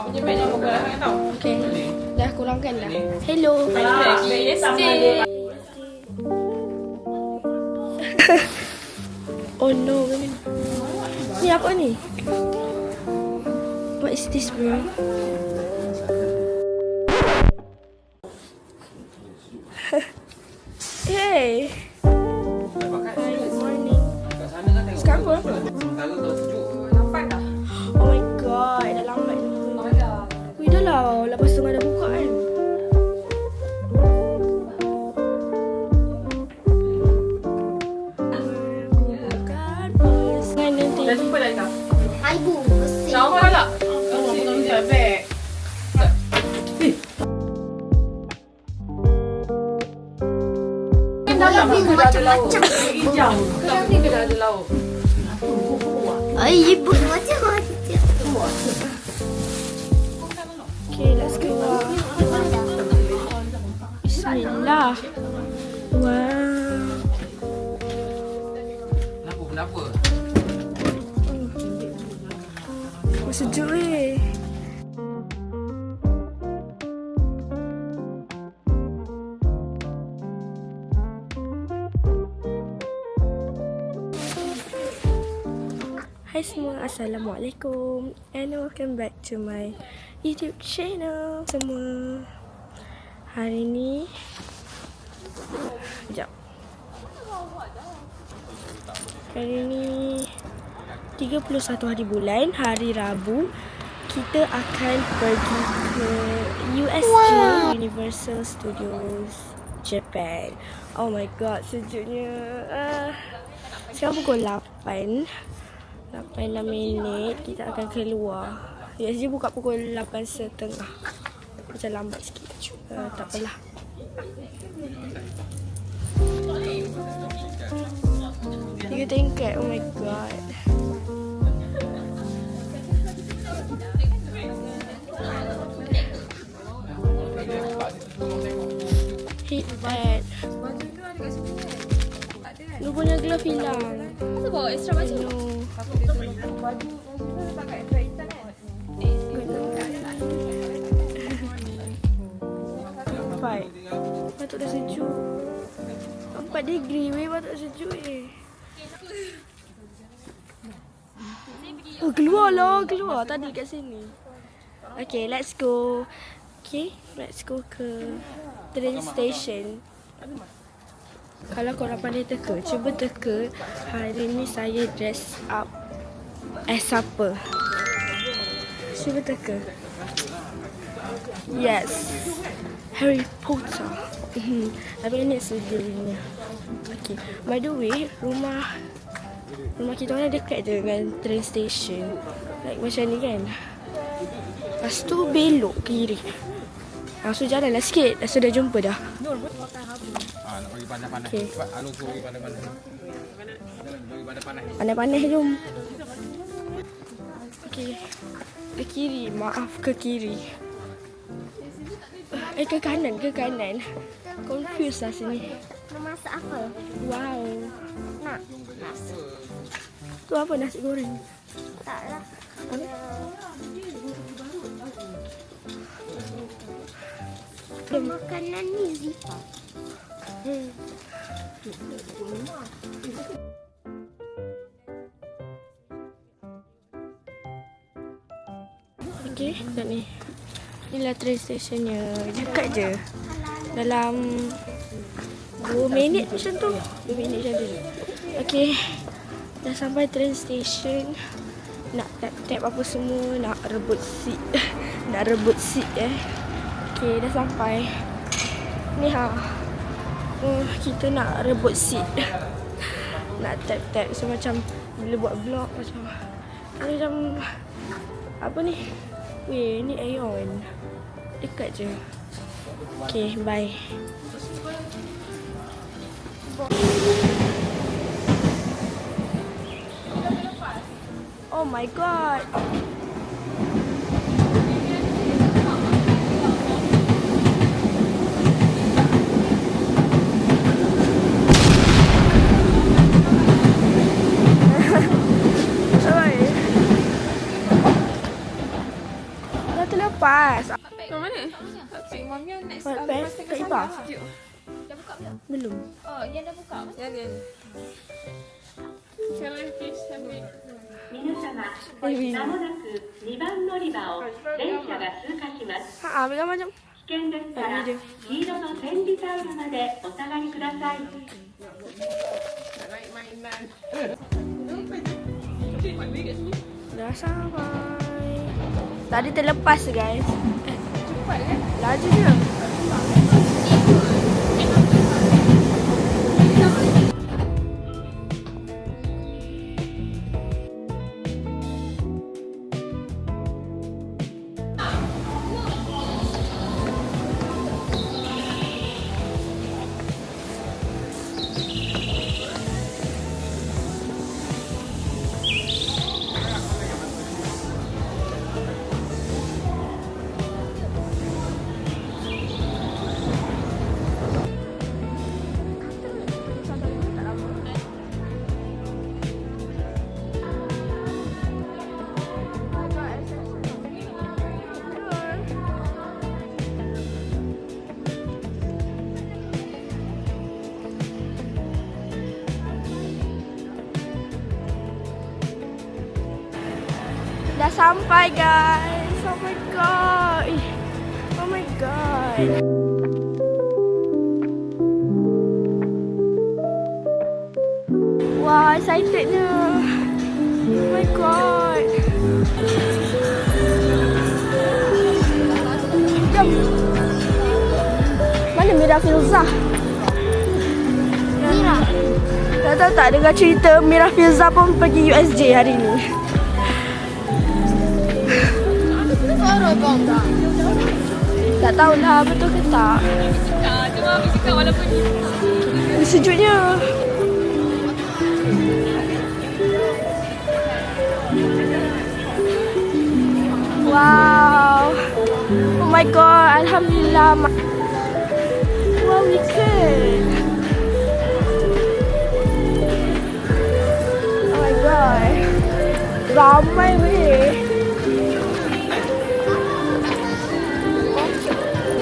awak punya beg jangan buka sangat tau. Okay. Dah kurangkan dah. Hello. Oh no. Ni apa ni? What is this, bro? Hey. Hi, good morning. Sekarang apa? Oh my god, dah lambat ni. Wih, dah lah. 8.30 dah buka kan? Bukan pas. Nanti. Dah jumpa dah Ika? Ibu, Sama tak? Oh, betul je beg. macam-macam. Hijau. Kenapa ni kena ada lauk? Ibu macam-macam. Okay, let's go. Bismillah. Wow. Kenapa? Oh, sejuk weh. Hai semua, Assalamualaikum and welcome back to my YouTube channel semua. Hari ni Hari ni 31 hari bulan, hari Rabu. Kita akan pergi ke USJ, Universal Studios Japan. Oh my god, sejuknya. Sekarang pukul 8.6 minit. Kita akan keluar. USJ buka pukul 8.30. Macam lambat sikit. Tak apalah. Tiga tingkat. Oh my god. Hit that. Lu punya glove hilang. Kenapa bawa extra baju? No. Baik. Patut dah sejuk. 4 degree weh, patut sejuk weh. Oh, keluar tadi kat sini. Okay, let's go. Okay, let's go ke train station. Kalau korang pandai teka, cuba teka hari ni saya dress up as apa. Cuba teka. Yes, Harry Potter. Tapi ini sejujurnya. Okay, by the way, rumah kita orang dekat je dengan train station. Like macam ni kan. Lepas tu belok kiri. So jalan lah sikit. Dah sudah jumpa dah. Nak pergi pandai-pandai. Okay. Cepat anu suruh pergi pandai-pandai. Pandai-pandai jom. Okay. Ke kiri. Maaf, ke kiri. Ke kanan. Confused lah sini. Nak masak apa? Wow. Nak nasi. Tu apa, nasi goreng? Taklah. Makanan ni Zifa. Okay, kat ni. Inilah train stationnya. Dekat je. Dalam 2 minit macam tu. 2 minit macam tu je. Okay. Dah sampai train station. Nak tap-tap apa semua. Nak rebut seat. Nak rebut seat Okay, dah sampai. Ni kita nak rebut seat. Nak tap-tap. So macam bila buat vlog macam apa ni? Weh, ni Aeon. Dekat je. Okay, bye. Oh my god. lepas. Kat mana? Cik Mami next Wattpad kat Ipa. Dah buka belum? Belum. Oh, yang dah buka. Ya, ya. Shall I please have it? 皆様、まもなく2番乗り場を電車が通過します。 Ha, ambil gambar jom. 危険ですから、黄色の展示タオルまでお下がりください。 Naik mainan. Dah sampai. Tadi terlepas guys. Cepat kan? Laju je. Dah sampai guys. Oh my god. Oh my god. Wah, excitednya. Oh my god. Jom. Mana Mira Filzah? Mira. Tak tahu tak dengar cerita Mira Filzah pun pergi USJ hari ni. Suara bang tak? Tak tahulah betul ke tak. Cuma habis cakap walaupun Sejuknya. Wow. Oh my god, alhamdulillah. Wow, wicked. Oh my god. Ramai weh.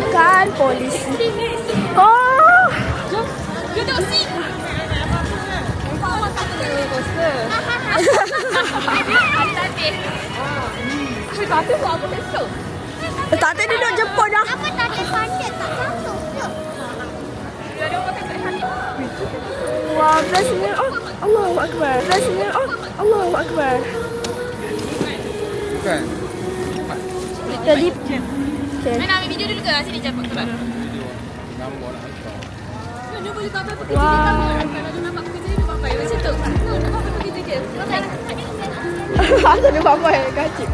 Kan polisi. Oh. duduk sini. Tapi buat apa besok? Tak ada duduk jemput dah. Apa tak ada pandai tak masuk. Wah, blessingnya. Oh, Allahu Akbar. Blessingnya. Oh, Allahu Akbar. Bukan. Jadi okay. Nak ambil video dulu ke? Sini cepat keluar. Video gambar nak hantar. Dia boleh tak apa-apa. Wah. Kalau dia nampak kerja dia papai macam tu. Nampak kerja dia. Asal dia papai kacip.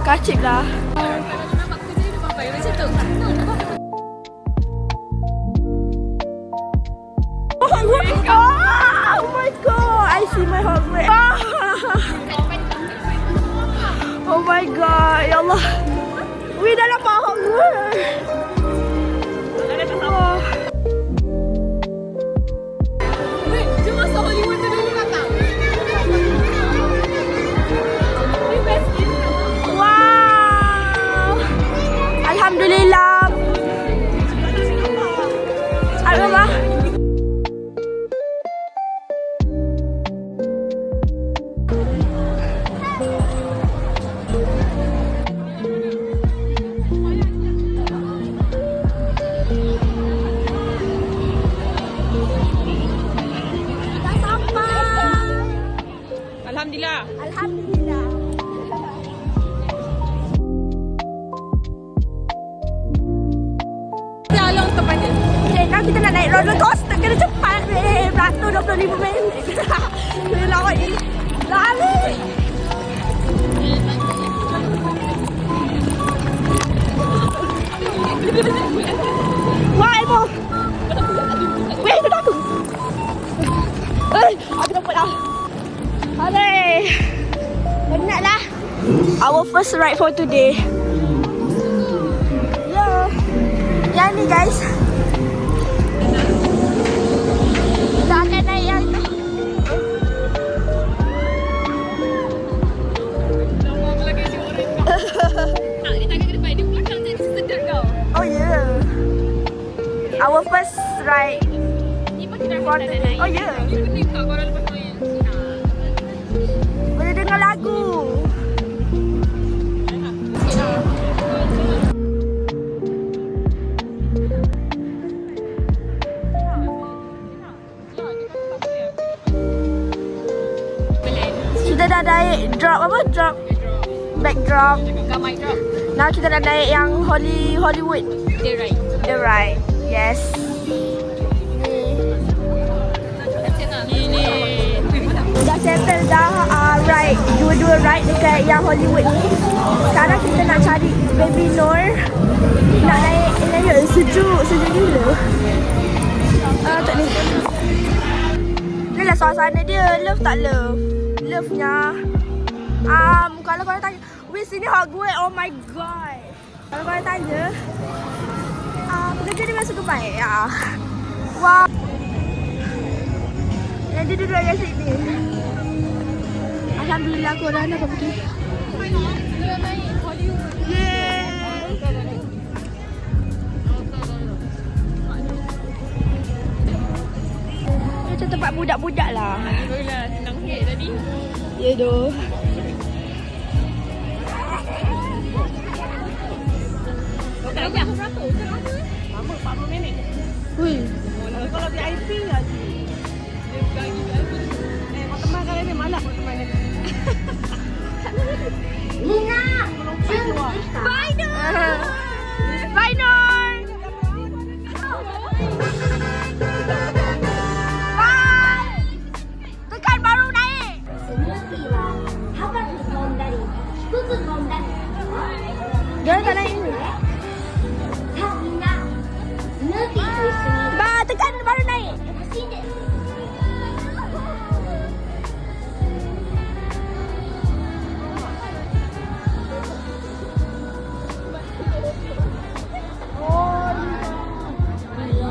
Kacip lah. Kalau dia nampak kerja dia papai macam tu. Oh my god, I see my husband. Oh my god, ya Allah. Wih, dah nampak husband. Oh. Jom masuk Hollywood tu dulu kakak. Ni best ni. Wow. Alhamdulillah. Alhamdulillah. Alhamdulillah. Alhamdulillah. Jalan tempatnya. Okay, now kita nak naik roller coaster. Kena cepat. Beratur 25 minit. Kena lawat ni. Lari. Wah, Emo. Weh, aku takut. Aku dapat dah. Aduh. Penatlah. Our first ride for today. Yeah. Yang ni guys. Kita akan naik yang tu. Tak, dia takkan ke depan. Dia Our first ride. Ni pun kita dah naik. Oh, ya. Ni pun dekat korang lepas main. Boleh dengar lagu. Kita dah naik drop apa? Drop. Backdrop. Kat mic drop. Now kita dah naik yang Hollywood. Dia right. The ride. Yes. Ni. Dah settle dah ride. Dua-dua ride dekat yang Hollywood ni. Sekarang kita nak cari Baby Nur. Nak naik sejuk gila. Tak ni. Ni lah suasana dia. Love tak love? Love-nya. Kalau korang tanya, weh sini Hogwarts, oh my god. Kalau korang tanya, pekerja dia memang suka baik. Wow. Yang dia duduk kat sini. Alhamdulillah korang dah pergi. Yeay. Macam tempat budak-budak lah. Barulah senang sikit tadi. Ya doh. Tak jam berapa? Lama 40 minit. Hui. Kalau VIP lah. Dia bagi VIP. Kau teman kali ni malas kau teman ni. Nina, Bye Nur. Bye Nur. Bye. Tekan baru naik. スヌーピーは高く飛んだり低く飛んだり Dia tak naik ni. さあみんなスヌーピーと一緒に Ba, tekan baru naik. 楽しんで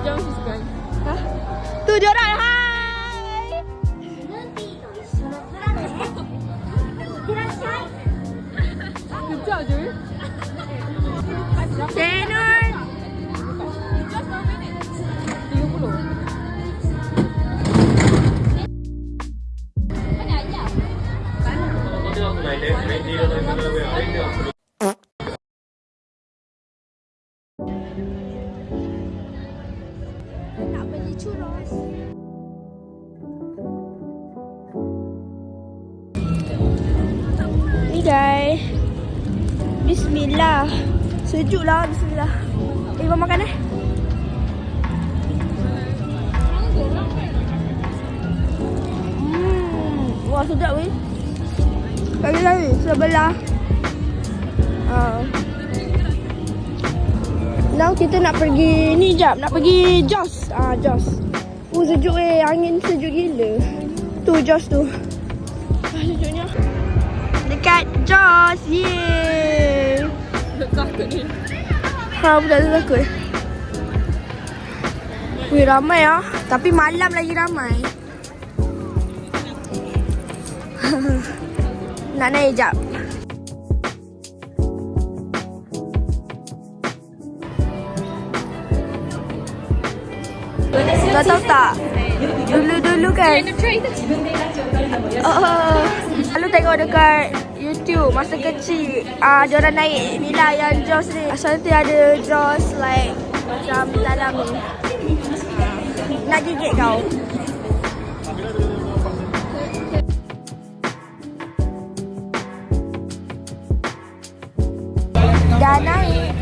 Jom sesuai. Tu dia orang. Hai. スヌーピーと一緒の空でいってらっしゃい Kejap je. Okay, Nur. 30. Nak beli churros. Ni guys. Bismillah. Sejuk lah, bismillah. Mau makan Wah, sedap weh. Lagi sebelah. Now kita nak pergi ni jap, nak pergi Jos. Jos. Sejuk weh, angin sejuk gila. Tu Jos tu. Sejuknya. Dekat Jos. Yeay. Dekat kot ni. Budak tu takut. Wih, ramai ah. Tapi malam lagi ramai. Nak naik jap. Kau tahu tak? Dulu-dulu kan. Lalu tengok dekat YouTube masa kecil. Diorang naik ni lah yang Jaws ni. Asal nanti ada Jaws like macam dalam ni. Nak gigit kau. Dah naik.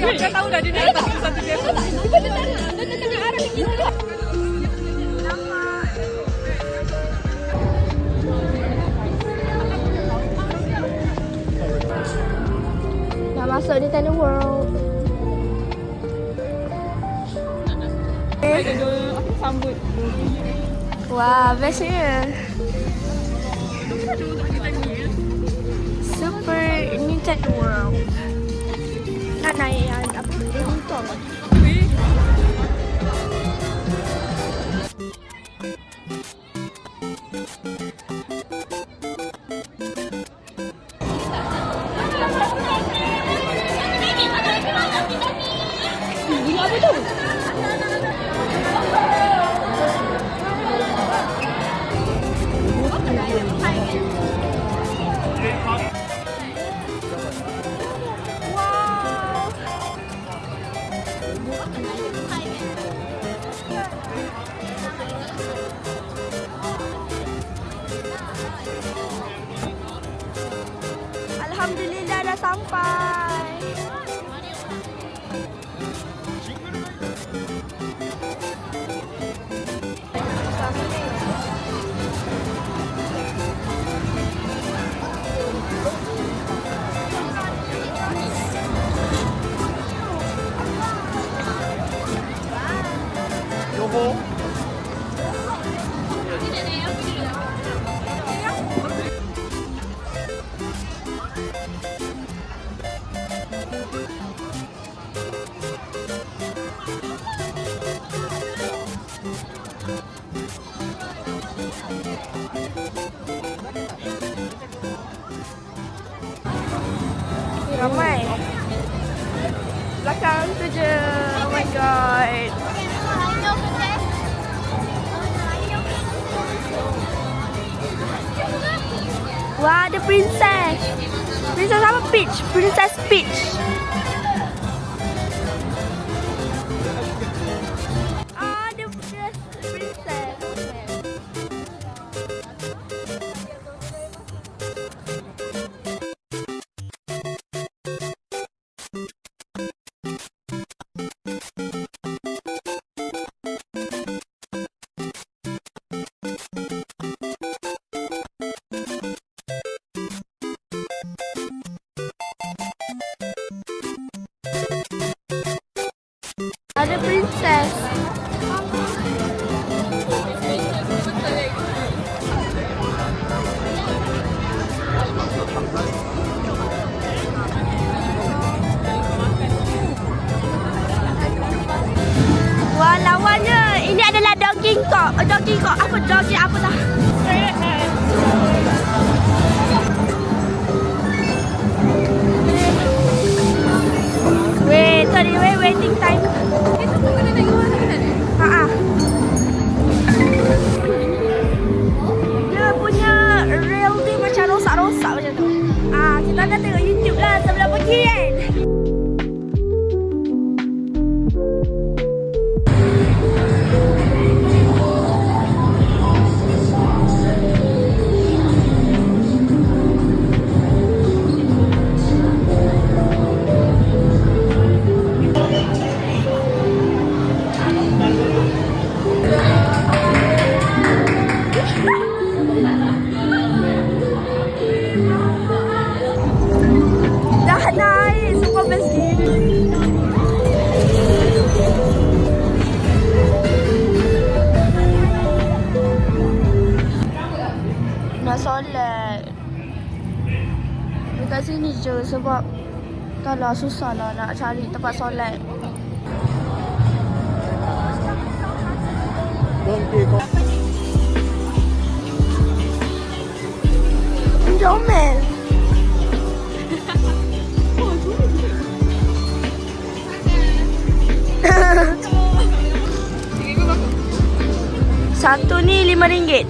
Kau tahu dah dia nak datang satu dia. Dah masuk Nintendo World. Apa sambut? Wah, bestnya. Super Nintendo World. Nak naik yang apa? Motor. Alhamdulillah dah sampai. Ramai. Belakang tu je. Oh my god. Wah, ada princess. Princess apa? Peach. Princess Peach. Ah, ada princess. Ada princess. Wah, lawannya ini adalah Donkey Kong. Donkey Kong apa? Donkey apa dah? Wait, sorry, waiting time. Dia punya reel dia macam rosak-rosak macam tu. Kita dah tengok YouTube lah sebelum pergi kan. Dah naik super best gila. Nak solat dekat sini je sebab tak lah susah lah nak cari tempat solat. Jomel. Satu ni RM5.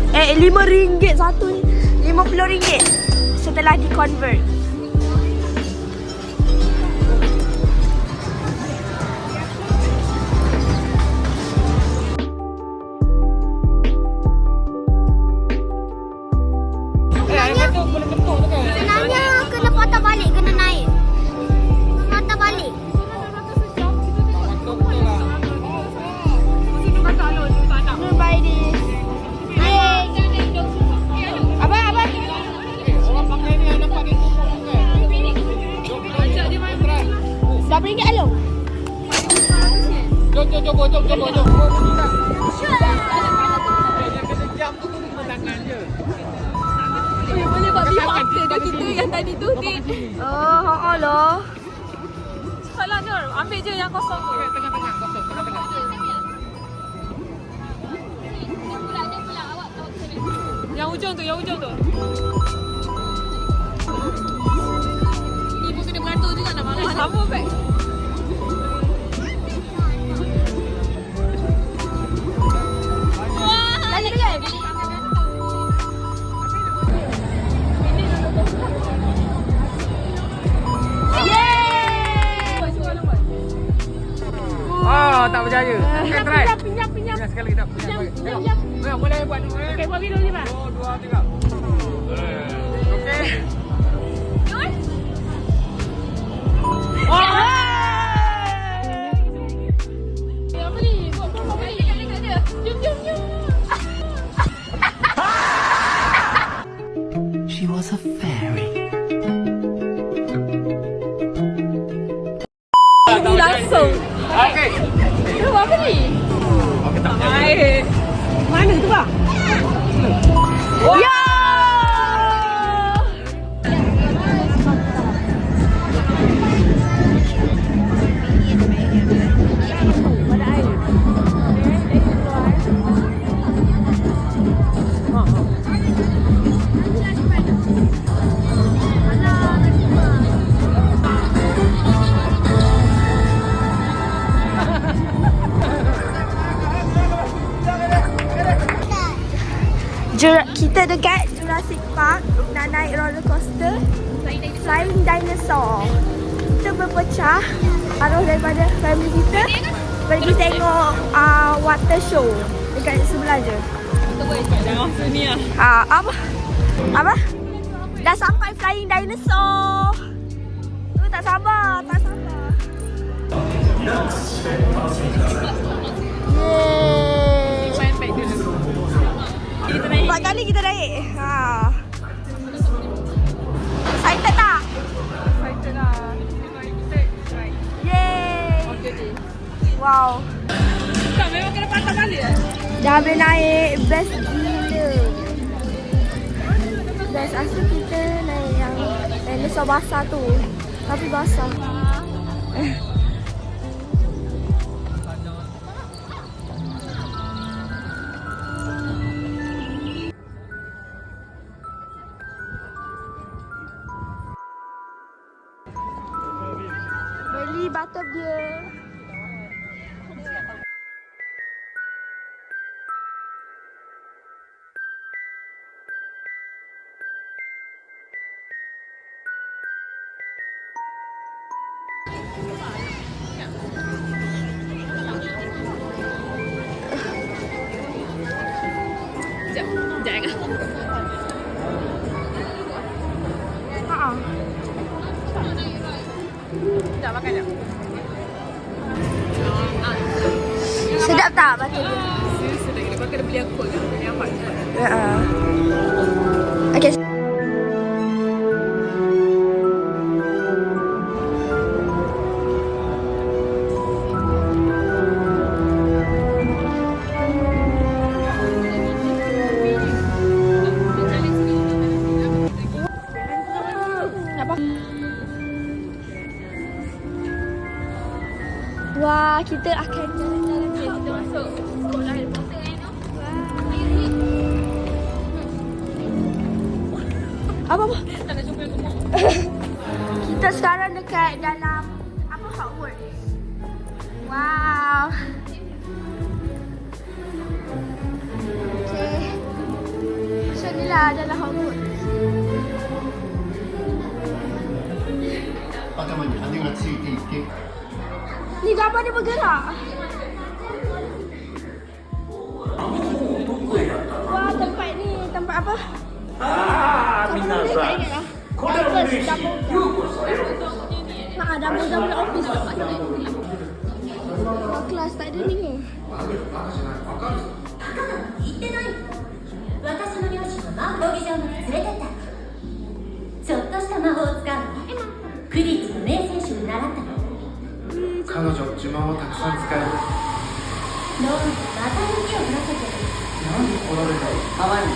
RM5 satu ni. RM50 setelah di-convert. Sebenarnya kena patah balik, kena naik. Patah balik. berapa ringgit Along? Jom. Boleh buat before after dah kita yang tadi tu. Oh, loh. Salah Nur, ambil je yang kosong tu. Tengah-tengah kosong. Yang ujung tu. Ibu kena beratur juga nak marah. Sama beg. Balik kan? Oh, tak berjaya. Okay, try. Pinjam. Pinjam sekali kita. Pinjam. Boleh buat dulu. Okay, buat video ni, Pak. 2, 3. Okey. Apa ni? Buat apa ni? Jom. She was a fairy. Langsung. Okey. Buat apa ni? Okey, tak berjaya. Baik. Mana tu bang? Ya! Kita dekat Jurassic Park nak naik roller coaster Flying Dinosaur. Kita berpecah arwah daripada family kita pergi tengok water show dekat sebelah je. Jangan sini lah. Apa? Dah sampai Flying Dinosaur. Tak sabar. Yeay. Main back dulu. 4 kali kita naik. Excited tak? Excited lah. Yeay. Okay ni. Wow. Tak memang kena patah balik Dah boleh naik. Best gila. Best asal kita naik yang dinosaur basah tu. Tapi basah. Beli bathtub dia. Jangan. Sekejap makan jap. Sedap tak bathtub dia? Sedap gila. Kau kena beli aku kot. Yang apa? Okay. Wah, kita akan jalan-jalan. Kita masuk sekolah Harry Potter kan? Apa? Tak nak jumpa gemuk. Kita sekarang dekat dalam apa Hogwarts. Wow. Okay. So inilah dalam Hogwarts. Ni gambar dia bergerak. Wah, tempat ni tempat apa? Minasan. Double office. Kelas tak ada ni ke? 言ってない。私の両親は魔法技場に連れてった。ちょっとした魔法を使うの。クリッチの名選手に習ったの。彼女呪文をたくさん使える。ローンまた雪を降らせてる。なんで来られたの？たまに。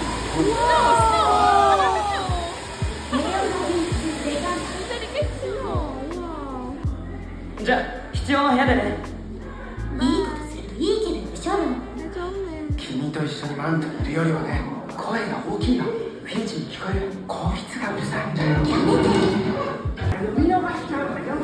じゃあ必要な部屋でね。いいことするといい気分でしょ。君と一緒にマントにいるよりはね、声が大きいの。フィンチに聞こえる。高質がうるさいんだよ。やめて。見逃しちゃうんだよ。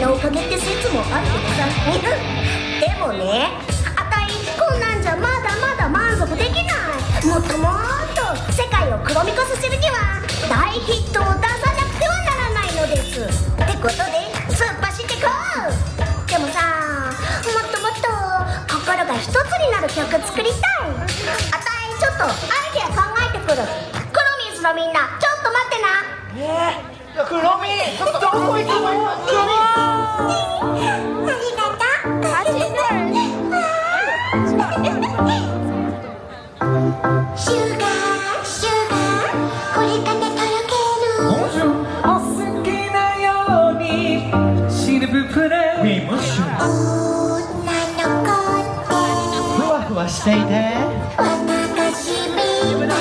のおかげって説もあるけどさでもね、あたいこんなんじゃまだまだ満足できない。もっともっと世界を黒み化させるには大ヒットを出さなくてはならないのです。ってことで突っ走ってこう。でもさ、もっともっと心が一つになる曲作りたい。あたいちょっとアイデア考えてくる。黒水のみんなちょっと待ってな。クロミ、どこ行くの？クロミ。ありがとう。シュガー、シュガー、これかねとろける。お好きなようにシルブプレイ。女の子ってふわふわしていて私みたい。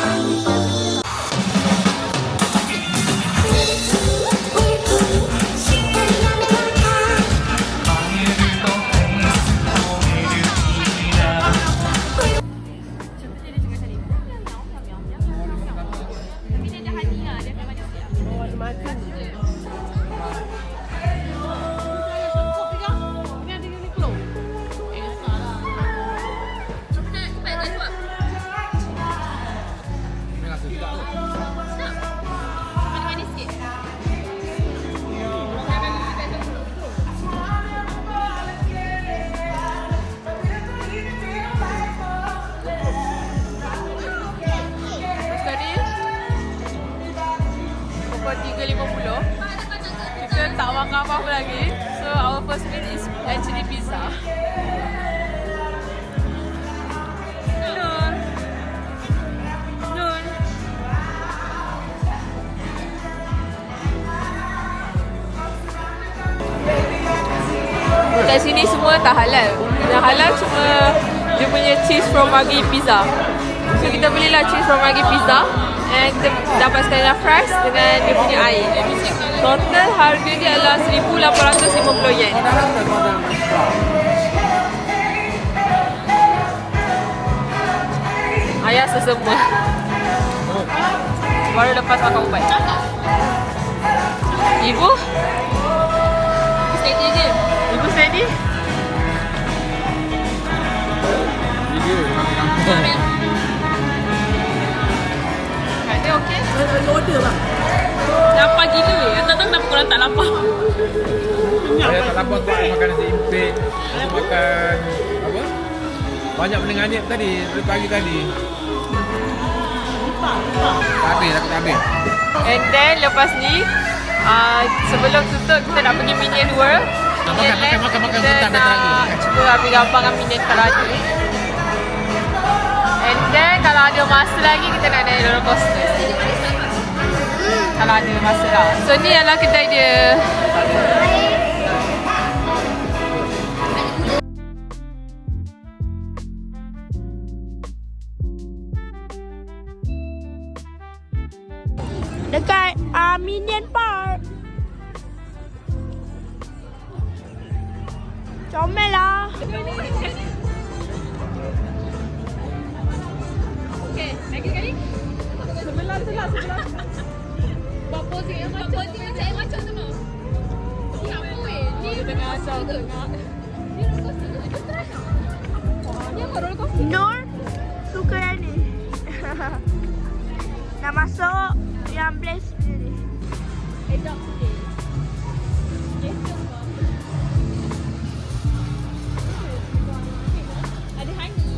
Kita tak makan apa-apa lagi. So our first meal is actually pizza. Nun. Nun. Kat sini semua tak halal. Yang halal cuma dia punya cheese fromage pizza. So kita belilah cheese Romagi pizza. And kita dapat standard fries dengan dia punya air. Total harga dia adalah 1,850 yen. Ayah sesama. Baru lepas makan ubat. Ibu? Steady je. Ibu steady? Dia okey? Order lah. Lapar gila weh. Tak tahu kenapa korang tak lapar. Saya tak lapar sebab makan nasi impit. Makan apa? Banyak benda anyap tadi, dari pagi tadi. Tak habis, takut tak habis. And then lepas ni sebelum tutup kita nak pergi Minion World. Makan Kita nak cuba ambil gambar dengan Minion Parade. And then kalau ada masa lagi kita nak naik roller coaster. Kalau ada masa lah. So ni adalah kedai dia. Dekat Minion Park. Comel lah. Okay, lagi sekali. Sebelah. Buat posing yang macam tu no. Siapa weh? Ni tengah asal tengah. Ni roller coaster tu. Jom try. Ni apa roller coaster? Nur suka yang ni. Nak masuk yang Blaze ni. Edok sikit. Ada honey.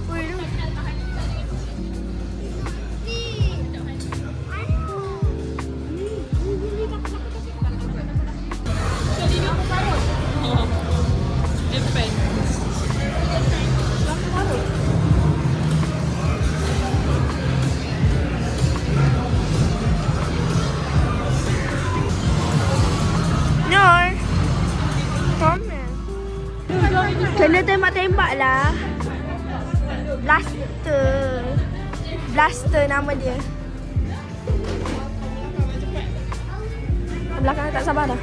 Ui, tu. Nur. Comel. Kena tembak-tembak lah. Blaster nama dia. Belakang tak sabar dah.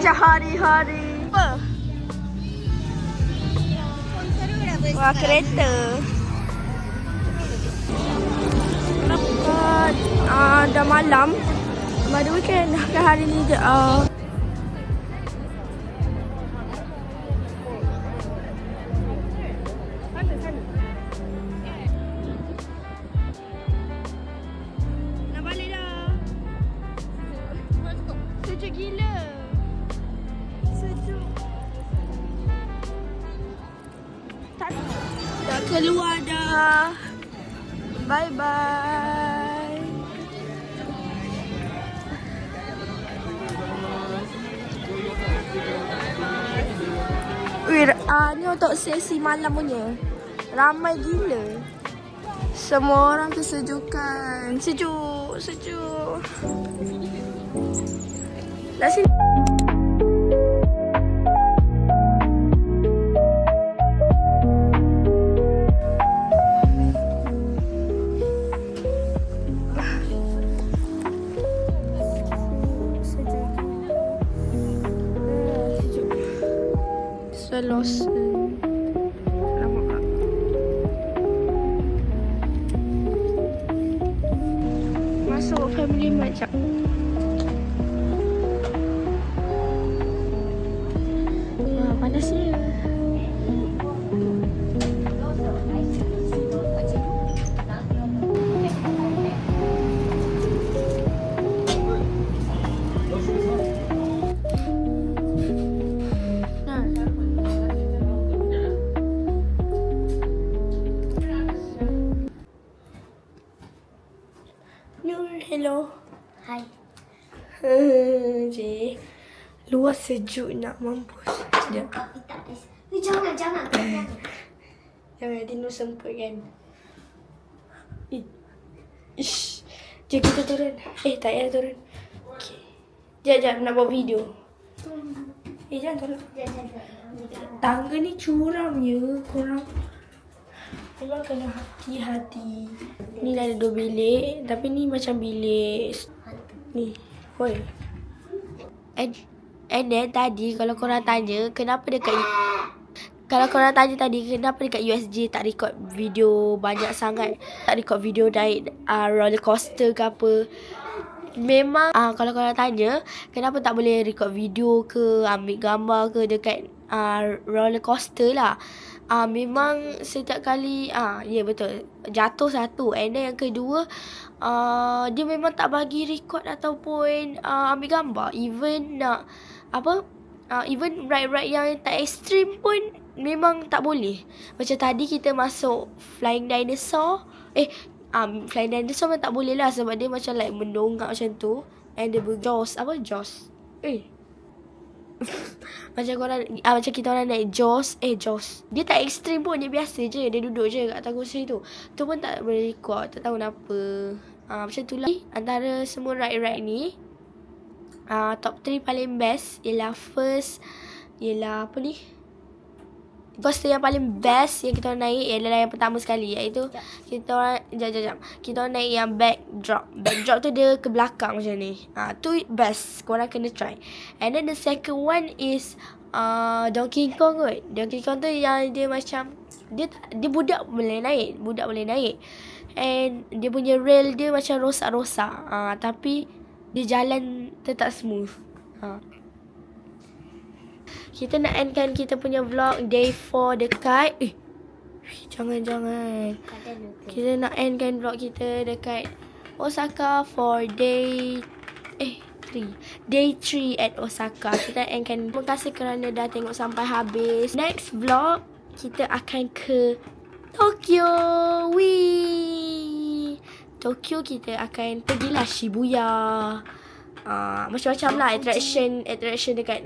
Macam hari-hari. Apa? Wah, kereta. Dah malam. Pada weekend dah hari ni je. Nak balik dah. Sejuk gila. Sejuk. Dah keluar dah. Bye-bye. Ni untuk sesi malam punya. Ramai gila. Semua orang kesejukan. Sejuk. Dah sini. Pasal Lawson. Lama tak? Masuk family macam. Wah, panasnya. Nur, hello. Hai. Cik. Luar sejuk nak mampus. Sekejap. Kopi tak guys. Jangan. Jangan, Dino semput kan. Ish. Jom kita turun. Tak payah turun. Okay. Sekejap, nak buat video. Jangan turun. Tangga ni curam je. Korang memang kena hati-hati. Ni ada 2 bilik. Tapi ni macam bilik ni. Oi. And then tadi kalau korang tanya kenapa dekat USJ tak record video banyak sangat, tak record video naik roller coaster ke apa. Memang kalau korang tanya kenapa tak boleh record video ke ambil gambar ke dekat roller coaster lah. Memang setiap kali ya betul, jatuh satu, and then yang kedua dia memang tak bagi record ataupun ambil gambar. Even nak even ride-ride yang tak ekstrim pun memang tak boleh. Macam tadi kita masuk Flying Dinosaur, Flying Dinosaur memang tak boleh lah sebab dia macam like mendongak macam tu. And dia Jaws. Macam kita orang naik Jaws. Jaws dia tak ekstrim pun, dia biasa je. Dia duduk je kat atas kursi tu. Tu pun tak boleh record, tak tahu kenapa. Macam tu lah. Antara semua ride-ride ni, top 3 paling best ialah first, ialah apa ni, coaster yang paling best yang kita orang naik ialah yang pertama sekali, iaitu kita orang kita orang naik yang backdrop. Backdrop tu dia ke belakang macam ni. Tu best, korang kena try. And then the second one is Donkey Kong kot. Donkey Kong tu yang dia macam dia budak boleh naik, and dia punya rail dia macam rosak-rosak, tapi dia jalan tetap smooth. Kita nak endkan kita punya vlog day 4 dekat jangan. Kita nak endkan vlog kita dekat Osaka for day 3 at Osaka. Kita endkan. Terima kasih kerana dah tengok sampai habis. Next vlog kita akan ke Tokyo. Tokyo kita akan pergilah Shibuya. Macam-macam lah attraction dekat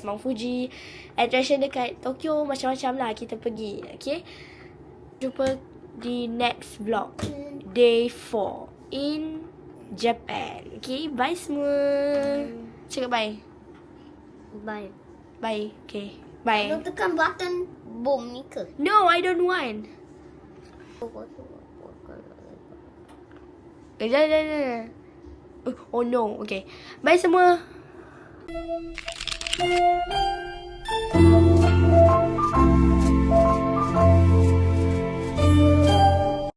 Mount Fuji. Attraction dekat Tokyo, macam-macam lah kita pergi. Okay, jumpa di next vlog day 4 in Japan. Okay, bye semua. Cakap bye. Okay, bye. Lu tekan button bom ni ke? No, I don't want. Jangan. Oh no. Okay, bye semua.